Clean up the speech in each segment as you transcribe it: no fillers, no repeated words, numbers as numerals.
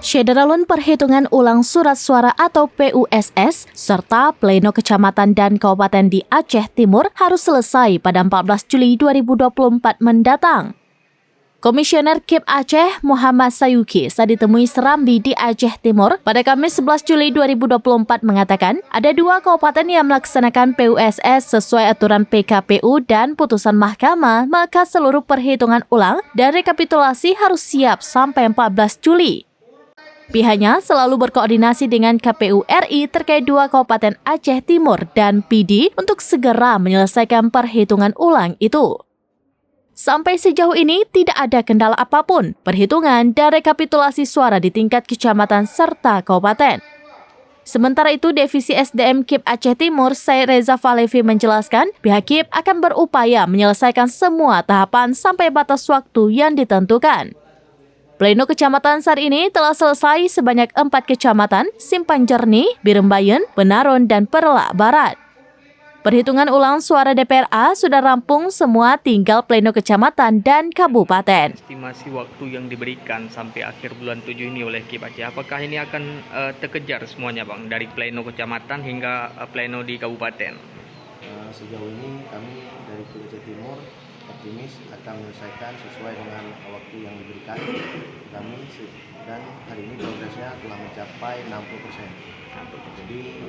Syederalun perhitungan ulang surat suara atau PUSS serta pleno kecamatan dan kabupaten di Aceh Timur harus selesai pada 14 Juli 2024 mendatang. Komisioner KIP Aceh Muhammad Sayuki saat ditemui Serambi di Aceh Timur pada Kamis 11 Juli 2024 mengatakan ada 2 kabupaten yang melaksanakan PUSS sesuai aturan PKPU dan putusan mahkamah, maka seluruh perhitungan ulang dan rekapitulasi harus siap sampai 14 Juli. Pihaknya selalu berkoordinasi dengan KPU RI terkait 2 kabupaten Aceh Timur dan PD untuk segera menyelesaikan perhitungan ulang itu. Sampai sejauh ini tidak ada kendala apapun perhitungan dan rekapitulasi suara di tingkat kecamatan serta kabupaten. Sementara itu, Divisi SDM KIP Aceh Timur, Syed Reza Falevi menjelaskan pihak KIP akan berupaya menyelesaikan semua tahapan sampai batas waktu yang ditentukan. Pleno kecamatan saat ini telah selesai sebanyak 4 kecamatan, Simpang Jernih, Birembayan, Benaron, dan Perlak Barat. Perhitungan ulang suara DPRA sudah rampung semua, tinggal pleno kecamatan dan kabupaten. Estimasi waktu yang diberikan sampai akhir bulan 7 ini oleh KIP Aceh, apakah ini akan terkejar semuanya Bang, dari pleno kecamatan hingga pleno di kabupaten? Sejauh ini kami dari KIP Aceh Timur optimis akan menyelesaikan sesuai dengan waktu yang diberikan kami, dan hari ini progresnya telah mencapai 60%. Jadi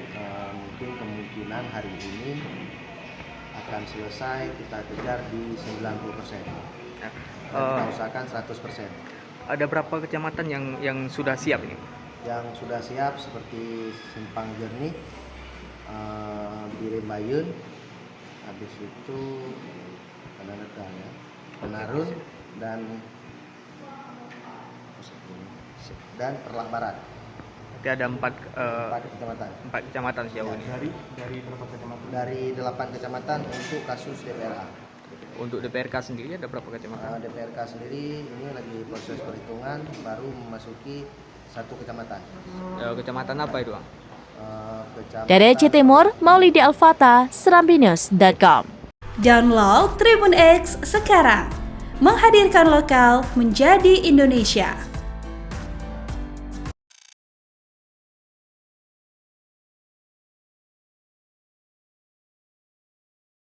mungkin kemungkinan hari ini akan selesai kita kejar di 90%. Kita usahakan 100%. Ada berapa kecamatan yang sudah siap ini? Yang sudah siap seperti Simpang Jernih, Birembayan, habis itu Benaron dan Perlak Barat. Berarti ada 4 kecamatan sejauh ini. Dari berapa kecamatan? Dari 8 kecamatan untuk kasus DPRA. Untuk DPRK sendiri ada berapa kecamatan? DPRK sendiri ini lagi proses perhitungan, baru memasuki 1 kecamatan. Kecamatan apa itu, Bang? Dari Aceh Timur, Maulidi Alfata, serambinews.com. Download Tribun X sekarang, menghadirkan lokal menjadi Indonesia.